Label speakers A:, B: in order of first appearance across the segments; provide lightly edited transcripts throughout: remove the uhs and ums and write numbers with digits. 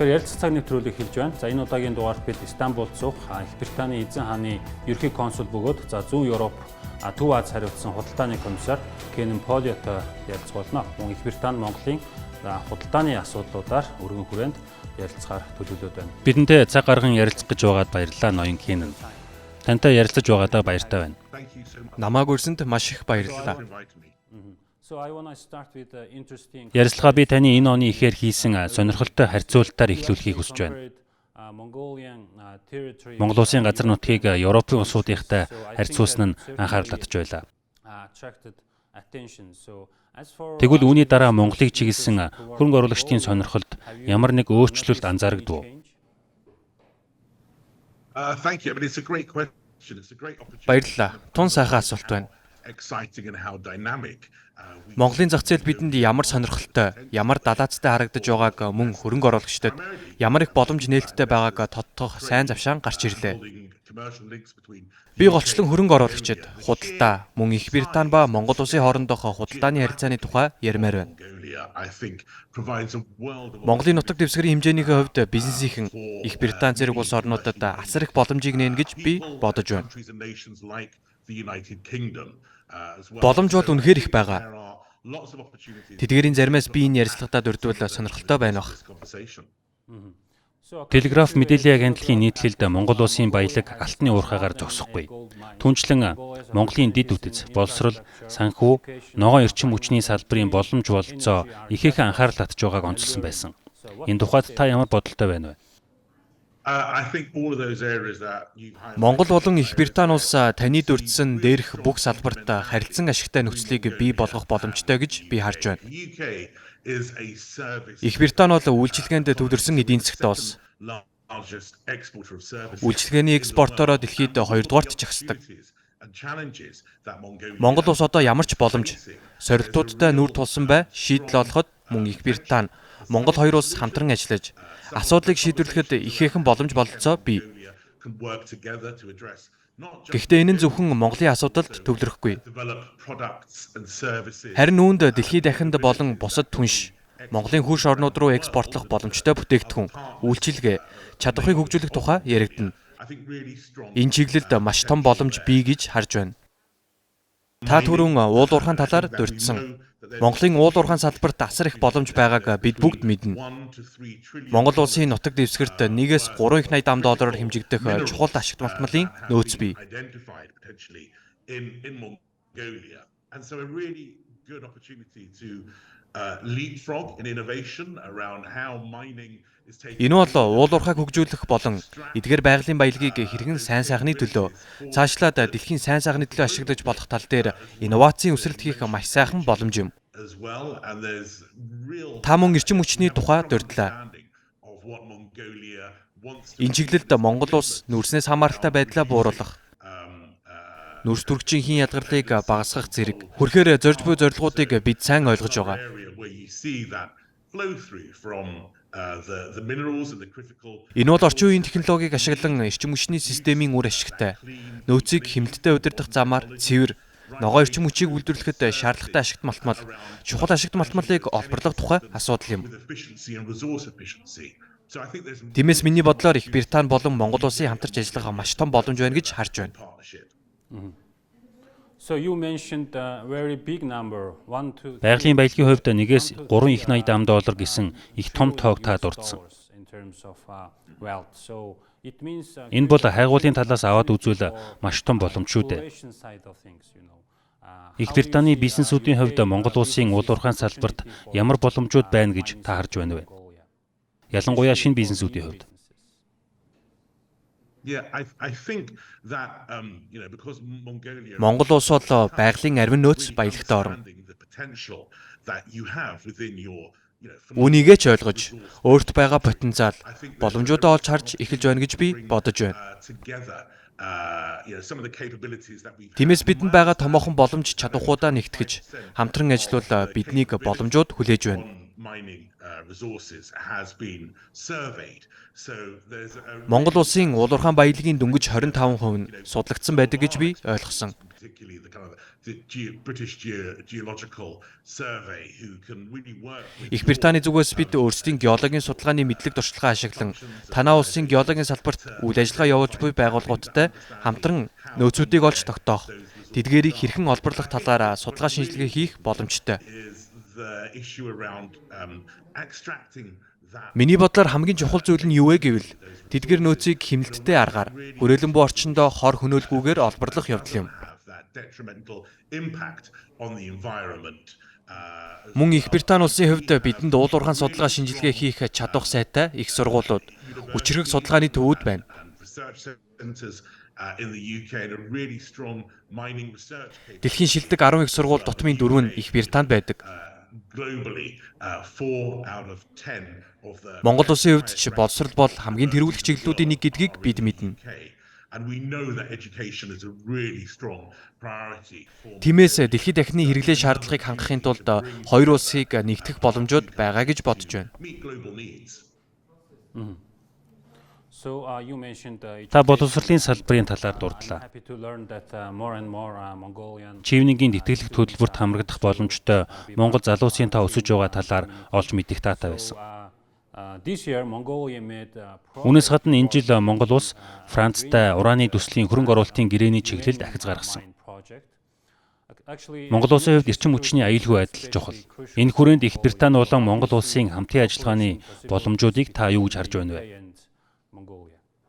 A: Тэгэхээр ярилцах цаг нэвтрүүлэг хэлж байна. За энэ удаагийн дугаарт бид Стамбулд суух Их Британийн Эзэн хааны Ерөнхий консул бөгөөд Зүүн Европ Төв Ази хариуцсан худалдааны комиссар Кенан Полеотой ярилцах болно. Мөн Их Британи Монголын худалдааны асуудлуудаар өргөн хүрээнд ярилцахаар төлөвлөд байна. Бидэнтэй цаг гарган ярилцах гэж байгаад баярлалаа ноён Кенан. Тантай ярилцаж байгаадаа баяртай байна.
B: Намааг урьсанд маш их баярлалаа.
A: Ярилцлага би таны энэ оны ихээр хийсэн сонирхолтой харьцуултаар эхлүүлэхийг хүсэж байна. Монгол улсын газар нутгийг Европын улсуудынхтай харьцуулсан нь анхаарал татж байлаа. Тэгвэл үүний дараа Монголыг чиглэсэн хөрөнгө оруулагчдын сонирхолд ямар нэг өөрчлөлт анзаарагдав уу?
B: Баярлалаа. Тун сайхан асуулт байна. Монголын зах зээл бидэнд ямар сонирхолтой, ямар далаацтай харагдаж байгааг мөн хөрөнгө оруулагчдад ямар их боломж нээлттэй байгааг тодтогох сайн завшаан гарч ирлээ. Би голчлон хөрөнгө оруулагчид худалдаа, мөн Их Британи ба Монгол улсын хоорондох худалдааны харилцааны тухай ярмаар байна. Монголын нутаг дэвсгэрийн хэмжээнийхээ хувьд бизнесийнхэн Их Британи зэрэг улс орнуудад асар их боломжийг нээнэ гэж би бодож байна. Боломж бол үнэхээр их байгаа. Тэдгээрийн заримаас би энэ ярилцлагатад урдвал сонирхолтой байна бах.
A: Телеграф мэдээллийн агентлагийн нийтлэлд Монгол улсын баялаг алтны уурхаагаар зогсохгүй. Түүнчлэн Монголын дид үдэц, боловсрол, санхүү, ногоон эрчим хүчний салбарын боломж бололцоо ихээхэн анхаарал татж байгааг онцлсан байсан. Энэ тухайд та ямар бодолтой байна вэ?
B: Монгол болон Их Британи улс таны дурдсан дээрх бүх салбарт харилцан ашигтай нөхцөлийг бий болгох боломжтой гэж би харж байна. Их Британи бол үйлчилгээнд төвлөрсөн эдийн засгтай улс. Үйлчилгээний экспортороо дэлхийд 2 дугаарт жагсдаг. Монгол улс одоо ямар ч боломж, сорилтуудтай нүүр тулсан бай шийдэл олоход мөн Их Британи, Монгол хоёр улс хамтран ажиллаж асуудлыг шийдвэрлэхэд ихээхэн боломж бололцоо бий. Гэхдээ энэ нь зөвхөн Монголын асуудалд төвлөрөхгүй. Харин үүнд дэлхийд дахинд болон бусад түнш Монголын хөрш орнууд руу экспортлох боломжтой бүтээгдэхүүн, үйлчилгээ, чадварыг хөгжүүлэх тухай яригдана. Энэ чиглэлд маш том боломж бий гэж харж байна. Та түрүүн уул уурхайн талаар дурдсан. Монголын уул уурхайн салбарт асар их боломж байгааг бид бүгд мэднэ. Монгол улсын нутаг дэвсгэрт 1-3 их $80 хэмжигдэх чухал ашигт малтмалын нөөц бий. Энэ бол уул уурхайг хөгжүүлэх болон эдгээр байгалийн баялагийг хэрхэн сайн сайхны төлөө цаашлаад дэлхийн сайн сайхны төлөө ашиглаж болох тал дээр инновацийн өсрэлт хийх маш сайхан боломж юм. Та мөн эрчим хүчний тухай дурдлаа. Энэ чиглэлд Монгол улс нүрснээс хамааралтай байдлаа бууруулах, нүрс төрөгчийн ялгарлыг багасгах зэрэг хүрхээр зорж буй зорилгоодыг бид сайн ойлгож байгаа. Энэ бол орчин үеийн технологиг ашиглан эрчим хүчний системийн үр ашигтай, нөөцийг хэмнэлттэй удирдах замаар цэвэр, ногоон эрчим хүчийг үйлдвэрлэхэд шаардлагатай ашигт малтмал, чухал ашигт малтмалыг олборлох тухай асуудал юм. Тиймээс миний бодлоор Их Британи болон Монгол улсын хамтарч ажиллах маш том боломж байна гэж харж байна.
A: Байгалийн баялагын хувьд 1-3 их $80 гэсэн их том тоог та дурдсан. Энэ бол хайгуулын талаас аваад үзвэл маш том боломж шүү дээ. Их Британи бизнесүүдийн хувьд Монгол улсын уул уурхайн салбарт ямар боломжууд байна гэж та харж байна вэ? Ялангуяа шинэ бизнесүүдийн хувьд.
B: Монгол улс бол байгалийн арвин нөөц баялагтай орн. Үүнийгээ ч ойлгож, өөрт байгаа потенциал, боломжуудаа олж харж эхэлж байна гэж би бодож байна. Тиймээс бидэнд байгаа томоохон боломж чадваруудаа нэгтгэж, хамтран ажиллавал биднийг боломжууд хүлээж байна. Монгол улсын уулуурхаан баялагын дөнгөж 25% нь судлагдсан байдаг гэж би ойлгосон. Их Британий зүгээс бид өөрсдийн геологийн судалгааны мэдлэг туршлагаа ашиглан танаа улсын геологийн салбарт үйл ажиллагаа явуулж буй байгууллагуудтай хамтран нөөцүүдийг олж тогтоох, тэдгээрийг хэрхэн олборлох талаар судалгаа шинжилгээ хийх боломжтой. Миний бодлоор хамгийн чухал зүйл нь юу вэ гэвэл тэдгээр нөөцийг хэмнэлттэй аргаар хүрээлэн буй орчиндөө хор хөнөөлгүйгээр олборлох явдал юм. Мөн Их Британи улсын хувьд бидэнд уулуурхаан судалгаа шинжилгээ хийх чадвах сайтай их сургуулиуд, хүчирхэг судалгааны төвүүд байна. Дэлхийн шилдэг 10 их сургууль дутмын 4 нь Их Британд байдаг. Монгол улсын хувьд ч боловсрол бол хамгийн тэргүүлэх чиглэлүүдийн нэг гэдгийг бид мэднэ. Тиймээс дэлхийд дахины хэрэглээ шаардлагыг хангахын тулд хоёр улсыг нэгтгэх боломжууд байгаа гэж бодож байна.
A: Та боловсролын салбарын талаар дурдлаа. Чивнингийн тэтгэлэг төлбөрт хамрагдах боломжтой Монгол залуусын та өсөж байгаа талаар олж мэдэх таатай байсан. Үүнээс гадна энэ жил Монгол улс Францтай ураны төслийн хөрөнгө оруулалтын гэрээний чиглэлд ахиц гаргасан. Монгол улсын хувьд эрчим хүчний аюулгүй байдал чухал. Энэ хүрээнд Их Британи болон Монгол улсын хамтын ажиллагааны боломжуудыг та юу гэж харж байна вэ?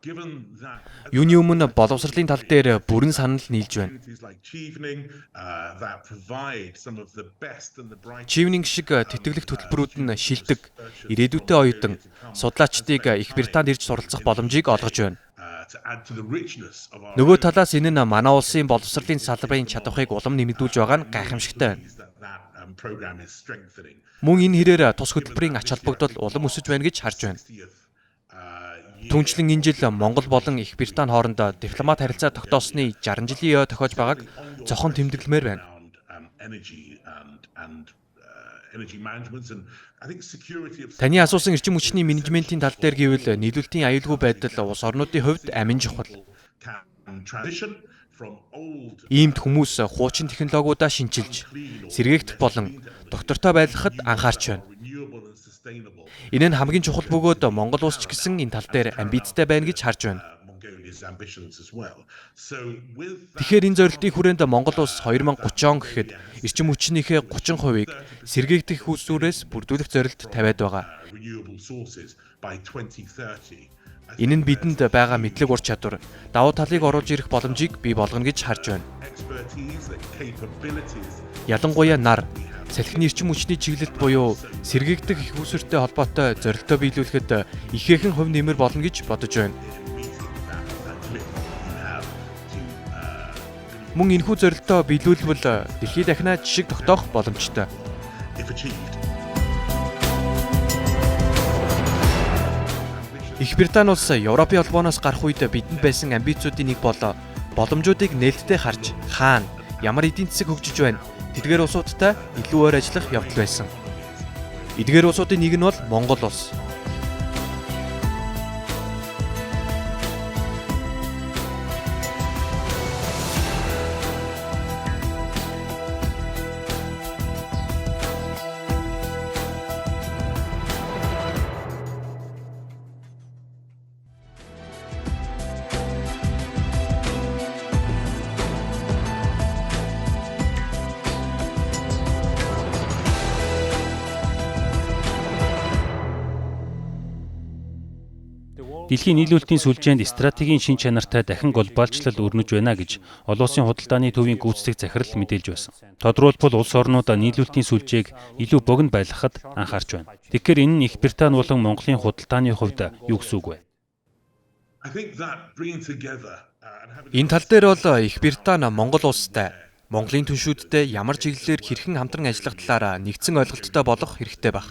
B: Юуны өмнө боловсролын тал дээр бүрэн санал нийлж байна. Чивнинг шиг тэтгэлэг төлбөрүүд нь шилдэг, ирээдүйтэй оюутан, судлаачдыг Их Британд ирж суралцах боломжийг олгож байна. Нөгөө талаас энэ нь манай улсын боловсролын салбарын чадварыг улам нэмэгдүүлж байгаа нь гайхамшигтай байна. Мөн энэ хэрээр тус хөтөлбөрийн ач холбогдол улам өсөж байна гэж харж байна. Түүнчлэн энэ жил Монгол болон Их Британи хоорондоо дипломат харилцаа тогтоосны 60 жилийн ёо тохиож байгааг цохон тэмдэглэмээр байна. Таны асуусан эрчим хүчний менежментийн тал дээр гэвэл нийлүүлэлтийн аюулгүй байдал улс орнуудын хувьд амин чухал. Иймд хүмүүс хуучин технологиудаа шинчилж, сэргээгдэх болон доктортой байлгахад анхаарч байна. Энэ нь хамгийн чухал бөгөөд Монгол улс ч гэсэн энэ тал дээр амбицтай байна гэж харж байна. Тэгэхээр энэ зорилтын хүрээнд Монгол улс 2030 он гэхэд эрчим хүчнийхээ 30%-ийг сэргээгдэх үйлсүүрээс бүрдүүлэх зорилт тавиад байгаа. Энэ нь бидэнд байгаа мэдлэг ур чадвар, давуу талыг оруулж ирэх боломжийг бий болгоно гэж харж байна. Ялангуяа нар, салхины эрчим хүчний чиглэлд буюу сэргээгдэх их үүсвэртэй холбоотой зорилтоо биелүүлэхэд ихээхэн хувь нэмэр болно гэж бодож байна. Мөн энэхүү зорилтоо биелүүлвэл дэлхийд дахинаа жишг тогтоох боломжтой. Их Британи улс Европын холбооноос гарах үед бидэнд байсан амбицуудын нэг бол боломжуудыг нээлттэй харж хаана ямар эдийн засаг хөгжиж байна тэдгээр улсуудтай илүү ойр ажиллах явдал байсан. Эдгээр улсуудын нэг нь бол Монгол улс. Дэлхийн нийлүүлэлтийн сүлжээнд стратегийн шин чанартай дахин глобалчлал өрнөж байна гэж олон улсын худалдааны төвийн гүйцэтгэх захирал мэдээлж байсан. Тодорхойлбол улс орнууд нийлүүлэлтийн сүлжээг илүү богино байлгахад анхаарч байна. Тэгэхээр энэ нь Их Британи болон Монголын худалдааны хувьд юу гэсэн үг вэ? Энэ тал дээр бол Их Британи Монгол улстай, Монголын түншүүдтэй ямар чиглэлээр хэрхэн хамтран ажиллах талаар нэгдсэн ойлголттой болох хэрэгтэй баг.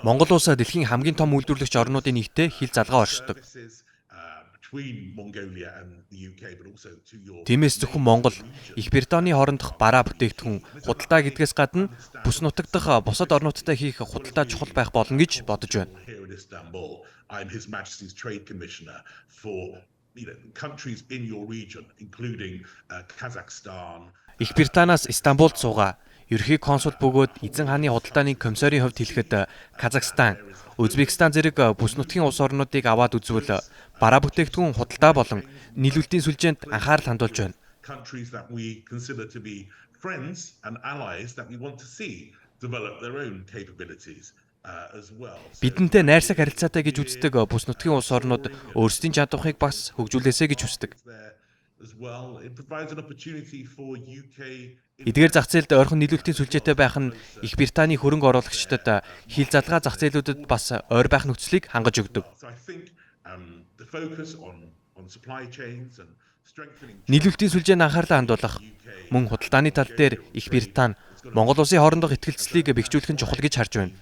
B: Монгол улс дэлхийн хамгийн том үйлдвэрлэгч орнуудын нэгтэй хил залгаа оршдог. Тиймээс зөвхөн Монгол, Их Британий хоорондох бараа бүтээгдэхүүн худалдаа гэдгээс гадна бүс нутаг дахь бусад орнуудтай хийх худалдаа чухал байх болно гэж бодож байна. Их Британаас Стамбулд суугаа Ерөнхий консул бөгөөд эзэн хааны худалдааны комиссарын хувьд хэлэхэд Казахстан, Узбекистан зэрэг бүс нутгийн улс орнуудыг аваад үзвэл бараа бүтээгдэхүүн худалдаа болон нийлүүлэлтийн сүлжээнд анхаарал хандуулж байна. Бидэнтэй найрсаг харилцаатай гэж үздэг бүс нутгийн улс орнууд өөрсдийн чадварыг бас хөгжүүлээсэй гэж хүсдэг. Эдгээр зах зээлд ойрхон нийлүүлэлтийн сүлжээтэй байх нь Их Британий хөрөнгө оруулагчдад хил залгаа зах зээлүүдэд бас ойр байх нөхцөлийг хангаж өгдөг. Нийлүүлэлтийн сүлжээнд анхаарлаа хандуулах, мөн худалдааны тал дээр Их Британи Монгол улсын хоорондох итгэлцлийг бэхжүүлэх нь чухал гэж харж байна.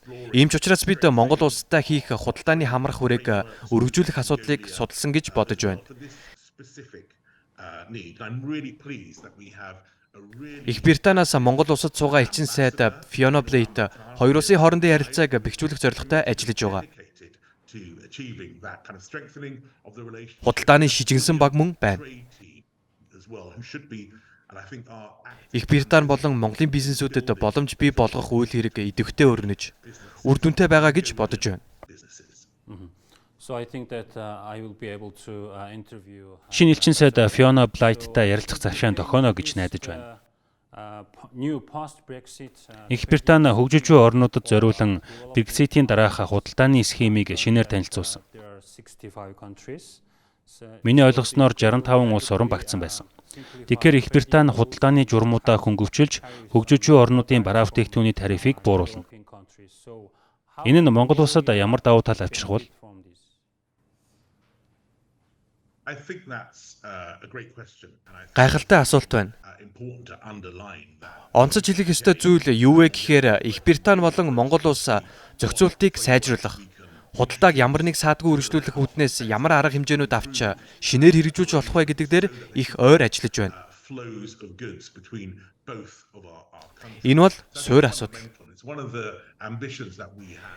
B: Ийм ч учраас бид Монгол улстай хийх худалдааны хамрах хүрээг өргөжүүлэх асуудлыг судалсан гэж бодож байна. Их Британиас Монгол улсад суугаа элчин сайд Fiona Blade хоёр улсын хоорондын харилцааг бэхжүүлэх зорилготой ажиллаж байгаа. Худалдааны шижигнсэн баг мөн байна. Их Британи болон Монголын бизнесүүдэд боломж бий болгох үйл хэрэг идэвхтэй өрнөж, үр дүнтэй байгаа гэж бодож байна.
A: Шинэ элчин сайд Fiona Blade-тай ярилцах цаашаа тохионо гэж найдаж байна. Их Британи хөгжиж буй орнуудад зориулан Brexit-ийн дараах худалдааны схемийг шинээр танилцуулсан. Миний ойлгосноор 65 улс орн багтсан байсан. Тэгэхээр Их Британи худалдааны журмуудаа хөнгөвчилж, хөгжиж буй орнуудын бараа бүтээгдэхүүний тарифыг бууруулна. Энэ нь Монгол улсад ямар давуу тал авчрах вэ?
B: Гайхалтай асуулт байна. Онцож хэлэх ёстой зүйл юу вэ гэхээр Их Британи болон Монгол улс зохицуултыг сайжруулах, худалдааг ямар нэг саадгүй үргэлжлүүлэх үүднээс ямар арга хэмжээнүүд авч шинээр хэрэгжүүлж болох вэ гэдэг дээр их ойр ажиллаж байна. Энэ бол суурь асуудал.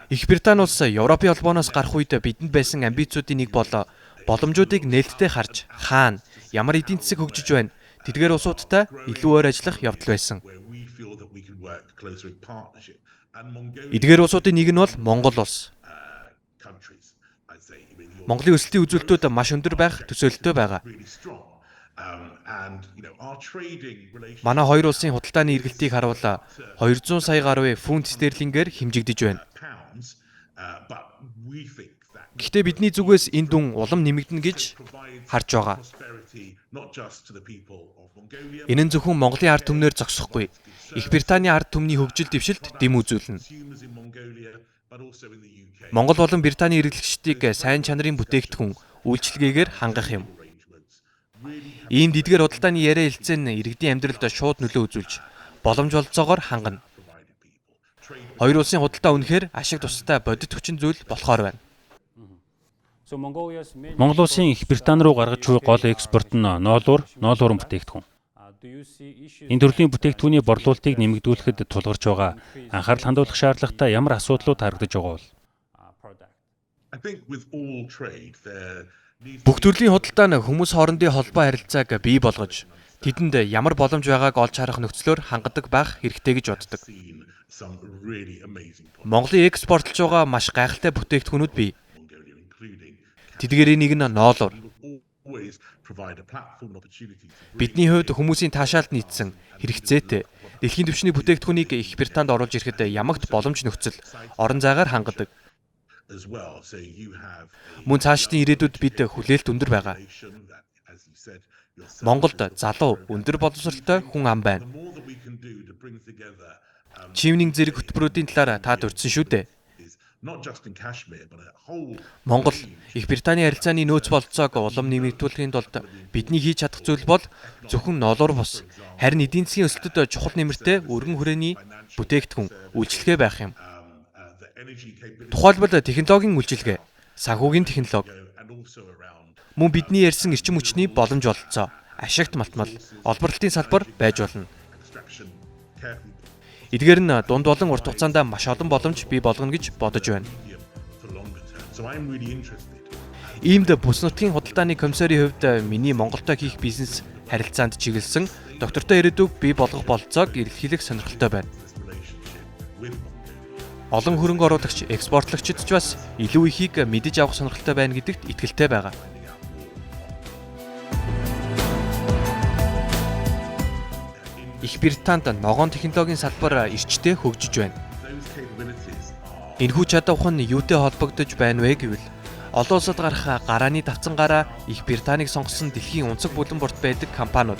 B: Их Британи улс Европын холбооноос гарах үед бидэнд байсан амбицуудын нэг бол боломжуудыг нээлттэй харж, хаана, ямар эдийн засаг хөгжиж байна, тэдгээр улсуудтай илүү ойр ажиллах явдал байсан. Эдгээр улсуудын нэг нь бол Монгол улс. Монголын өсөлтийн үзүүлэлтүүд маш өндөр байх төсөөлөлтөө байгаа. Манай хоёр улсын худалдааны эргэлтийг харуул 200 сая гаруй фунт стерлингээр хэмжигдэж байна. Гэхдээ бидний зүгээс энэ дүн улам нэмэгдэнэ гэж харж байгаа. Энэ нь зөвхөн Монголын ард түмнээр зогсохгүй. Их Британий ард түмний хөгжил дэвшилт дэм үзүүлнэ. Монгол болон Британий эргэлгчдийг сайн чанарын бүтээгдэхүүн, үйлчилгээгээр хангах юм. Ийм дэдгээр худалдааны яриа хэлцэн иргэдийн амьдралд шууд нөлөө үзүүлж, боломж олцоогоор хангана. Хоёр улсын худалдаа үнэхээр ашиг тустай бодит хүчин зүйл болохоор байна.
A: Монгол улсын Их Британи руу гаргаж буй гол экспорт нь ноолуур бүтээгдэхүүн. Энэ төрлийн бүтээгдэхүүний борлуулалтыг нэмэгдүүлэхэд тулгарч байгаа анхаарал хандуулах шаардлагатай ямар асуудлууд харагдаж байгаа вэ?
B: Бүх төрлийн худалдаа нь хүмүүс хоорондын холбоо харилцааг бий болгож, тэдэнд ямар боломж байгааг олж харах нөхцлөөр хангадаг байх хэрэгтэй гэж боддог. Монголын экспортлж байгаа маш гайхалтай бүтээгдэхүүнүүд бий. Тэдгээрийн нэг нь ноолуур. Бидний хувьд хүмүүсийн таашаалд нийцсэн хэрэгцээтэй дэлхийн түвшний бүтээгдэхүүнийг Их Британд оруулж ирэхэд ямагт боломж нөхцөл орон зайгаар хангадаг. Мөн цаашдын ирээдүйд бид хүлээлт өндөр байгаа. Монголд залуу, өндөр боловсролтой хүн ам байна. Чивнийн зэрэг хөтөлбөрүүдийн талаар та дурдсан шүү дээ. Монгол Их Британий харилцааны нөөц болцоог улам нэмэгдүүлэхийн тулд бидний хийж чадах зүйл бол зөвхөн ноолуур бус, харин эдийн засгийн өсөлтөд чухал нэмэртэй өргөн хүрээний бүтээгдэхүүн, үйлчилгээ байх юм. Тухайлбал технологийн үйлчилгээ, санхүүгийн технологи, мөн бидний ярьсан эрчим хүчний боломж олцоо, ашигт малтмал, олборлолтын салбар байж болно. Эдгээр нь дунд болон урт хугацаанд маш олон боломж бий болгоно гэж бодож байна. Иймд бүс нутгийн худалдааны комиссарын хувьд миний Монголтой хийх бизнес харилцаанд чиглэсэн доктортой ирээдүйг бий болгох бололцоог илэрхийлэх сонирхолтой байна. Олон хөрөнгө оруулагч, экспортлогчид ч бас илүү ихийг мэдэж авах сонирхолтой байна гэдэгт итгэлтэй байгаа. Их Британд ногоон технологийн салбар эрчтэй хөгжиж байна. Энэхүү чадвар нь юутэй холбогдож байна вэ гэвэл олон улсад гарах гарааны давцангаараа Их Британийг сонгосон дэлхийн онцгой бүлэн борт байдаг компаниуд,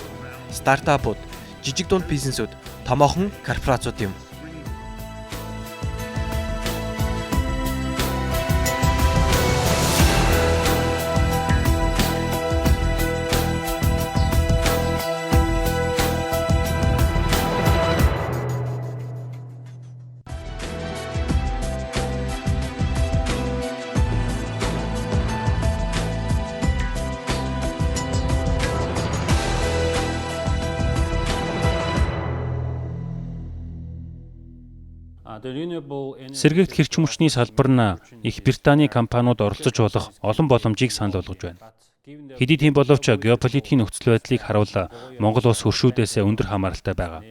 B: стартапууд, жижиг дунд бизнесүүд, томоохон корпорациуд юм.
A: Сэргийгт хэрчим хүчний салбар нь Их Британий компаниуд оролцож болох олон боломжийг санал болгож байна. Хэдий тийм боловч геополитикийн нөхцөл байдлыг харуул Монгол улс хөршүүдээс өндөр хамааралтай байгаа.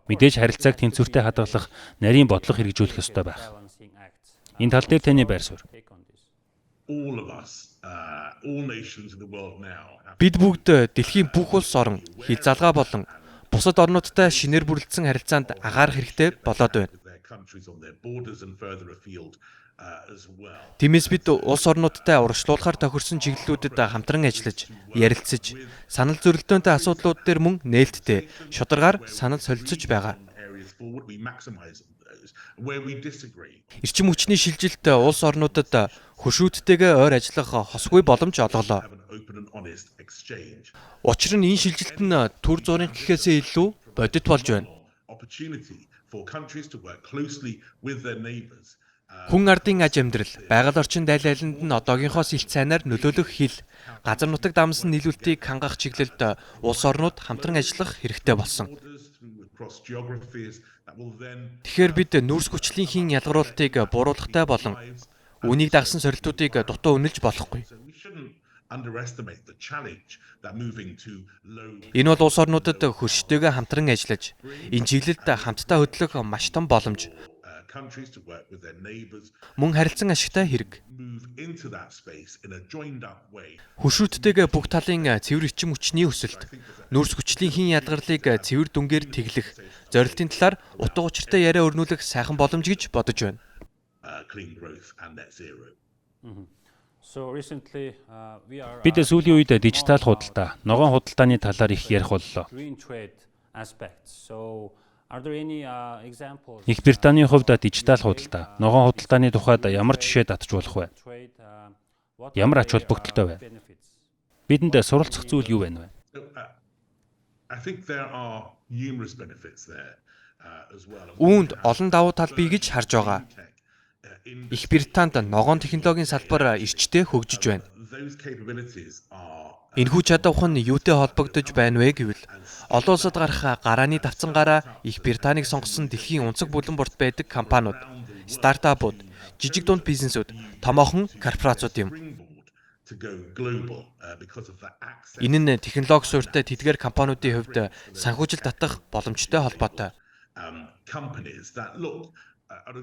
A: Мэдээж харилцааг тэнцвэртэй хадгалах нарийн бодлого хэрэгжүүлэх ёстой байх. Энэ тал дээр таны байр суурь.
B: Бид бүгд дэлхийн бүх улс орон, хил залгаа болон бусад орнуудтай шинээр бүрэлдсэн харилцаанд анхаарах хэрэгтэй болоод байна. Тиймээс бид улс орнуудтай оролцуулахаар тохирсон чиглэлүүдэд хамтран ажиллаж, ярилцаж, санал зөрөлдөөнтэй асуудлууд дээр мөн нээлттэй, шударгаар санал солилцож байгаа. Эрчим хүчний шилжилт улс орнуудад хөршүүдтэйгээ ойр ажиллах хосгүй боломж олголоо. Учир нь энэ шилжилт нь төр зургийн гэхээсээ илүү бодит болж байна. Хүн ардын аж амьдрал, байгаль орчин айл айланд нь одоогийнхоос илт сайнаар нөлөөлөх хил, газар нутаг дамсан нийлүүлэлтийг хангах чиглэлд улс орнууд хамтран ажиллах хэрэгтэй болсон. Тэгэхээр бид нүүрс хүчлийнхийн ялгаруулалтыг бууруулахтай болон үүнийг дагсан сорилтуудыг дутуу үнэлж болохгүй. Энэ бол улс орнуудад хөрштэйгээ хамтран ажиллаж, энэ чиглэлд хамтдаа хөдлөх маш том боломж. Мөн харилцан ашигтай хэрэг. Хөршүүдтэйгээ бүх талын цэвэр эрчим хүчний өсөлт, нүүрс хүчлийнхийн ялгарлыг цэвэр дүнгээр тэглэх, зорилтын талаар утга учиртай яриа өрнүүлэх сайхан боломж гэж бодож байна.
A: Бид сүүлийн үед дижитал худалдаа, ногоон худалдааны талаар их ярих боллоо. Их Британий хувьд дижитал худалдаа, ногоон худалдааны тухайд ямар жишээ татж болох вэ? Ямар ач холбогдолтой вэ? Бидэнд суралцах зүйл юу байна вэ?
B: Үүнд олон давуу тал бий гэж харж байгаа. Их Британд ногоон технологийн салбар эрчтэй хөгжиж байна. Энэхүү чадвар нь юутэй холбогдож байна вэ гэвэл олон улсад гарах гарааны давцангаараа Их Британийг сонгосон дэлхийн онцгой бүлэн борт байдаг компаниуд, стартапууд, жижиг дунд бизнесүүд, томоохон корпорациуд юм. Энэ нь технологи суурьтай тэдгээр компаниудын хувьд санхүүжилт татах боломжтой холбоотой.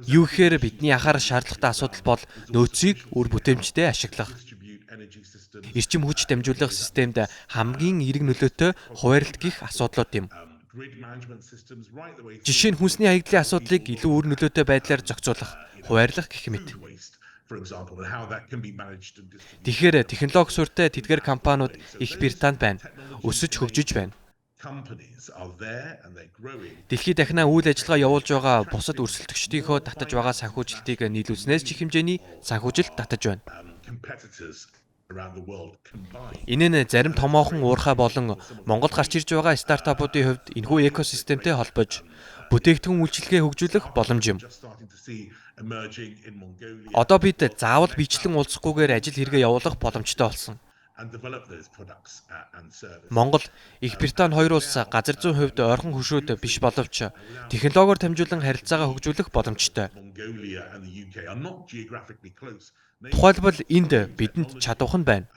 B: Юу гэхээр бидний анхаарах шаардлагатай асуудал бол нөөцийг үр бүтээмжтэй ашиглах. Эрчим хүч дамжуулах системд хамгийн эерэг нөлөөтэй хуваарлт гэх асуудлууд юм. Жишээ нь хүнсний хаягдлын асуудлыг илүү үр нөлөөтэй байдлаар зохицуулах, хуваарлах гэх мэт. Тэгэхээр технологи суурьтай тэдгээр компаниуд Их Британд байна. Өсөж хөгжиж байна. Дэлхийд дахинаа үйл ажиллагаа явуулж байгаа бусад өрсөлдөгчдийнхөө татаж байгаа санхүүжилтийг нийлүүлснээс чих хэмжээний санхүүжилт татаж байна. Энэ нь зарим томоохон уурхай болон Монголд гарч ирж байгаа стартапуудын хувьд энэхүү экосистемтэй холбож бүтээгдэхүүн үйлчилгээ хөгжүүлэх боломж юм. Одоо бид заавал бичлэн уулзахгүйгээр ажил хэрэгэ явуулах боломжтой болсон. Монгол, Их Британь хоёр улс газар зүйн хувьд ойрхон хөршүүд биш боловч технологиор дамжуулан харилцаагаа хөгжүүлэх боломжтой. Тухайлбал энд бидэнд чадвах нь байна.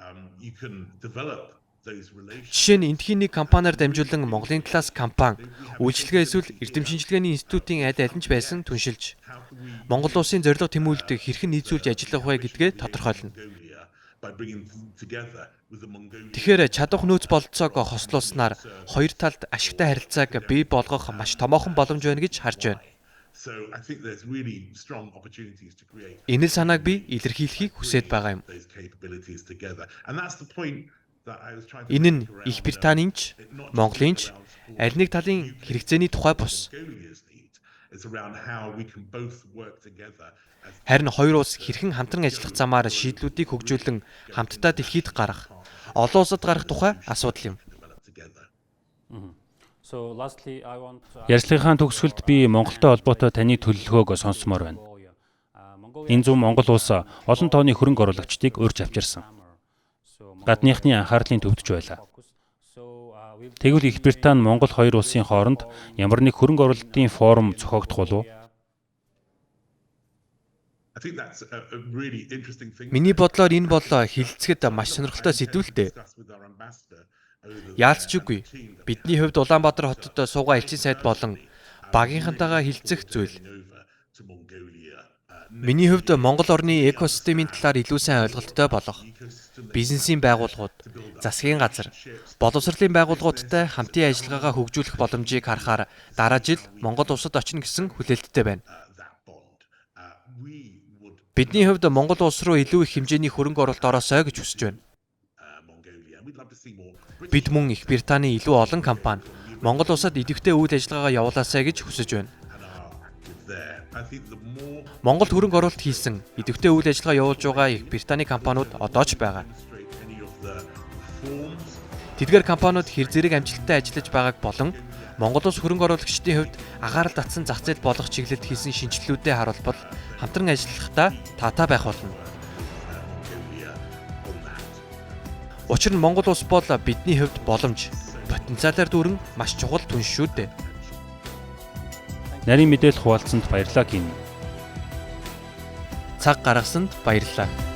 B: Жишээ нь эндхийн нэг компаниар дамжуулан Монголын талаас компани, үйлчилгээ эсвэл эрдэм шинжилгээний институтын аль нь ч байсан түншилж, Монгол улсын зорилго тэмүүлэлтийг хэрхэн нийцүүлж ажиллах вэ гэдгээ тодорхойлно. Тэгэхээр чадвах нөөц бололцоог хослуулснаар хоёр талд ашигтай харилцааг бий болгох маш томоохон боломж байна гэж харж байна. Энэ л санааг би илэрхийлэхийг хүсэж байгаа юм. Энэ нь Их Британийн ч, Монголын ч аль нэг талын хэрэгцээний тухай бус. Харин хоёр улс хэрхэн хамтран ажиллах замаар шийдлүүдийг хөгжүүлэн хамтдаа дэлхийд гарах, олон улсад гарах тухай асуудал юм.
A: Ярилцлагын төгсгөлд би Монголтой холбоотой таны төлөвлөгөөг сонсомоор байна. Энэ зүүн Монгол улс олон тооны хөрөнгө оруулагчдыг урьж авчирсан. Гадныхны анхаарлын төвдөж байлаа. Тэгвэл Их Британь Монгол хоёр улсын хооронд ямар нэг хөрөнгө оруулалтын форум зохиогдох болов уу?
B: Миний бодлоор энэ бол хилцэхэд маш сонирхолтой сэдвүүлтэй. Яалтчгүй бидний хувьд Улаанбаатар хотод суугаа элчин сайд болон багийнхантайгаа хилцэх зүйл. Миний хувьд Монгол орны экосистемийн талаар илүү сайн ойлголттой болох, бизнесийн байгууллагууд, засгийн газар, боловсролын байгууллагуудтай хамтын ажиллагаагаа хөгжүүлэх боломжийг харахаар дараа жил Монгол улсад очно гэсэн хүлээлттэй байна. Бидний хувьд Монгол улс руу илүү их хэмжээний хөрөнгө оруулалт ороосоо гэж хүсэж байна. Бид мөн Их Британийн илүү олон компани Монгол улсад идэвхтэй үйл ажиллагаагаа явуулаасаа гэж хүсэж байна. Монголд хөрөнгө оруулалт хийсэн, идэвхтэй үйл ажиллагаа явуулж байгаа Их Британийн компаниуд одоо ч байгаа. Тэдгээр компаниуд хэр зэрэг амжилттай ажиллаж байгааг болон Монгол улс хөрөнгө оруулагчдын хувьд агаарал татсан зах зээл болох чиглэлд хийсэн шинжилгүүдэд харуулбал хамтран ажиллахдаа таатай байх болно. Учир нь Монгол улс бол бидний хувьд боломж, потенциалаар дүүрэн маш чухал түнш шүү дээ.
A: Нарийн мэдээлэл хуваалцсанд баярлалаа гин.
B: Цаг гаргасанд баярлалаа.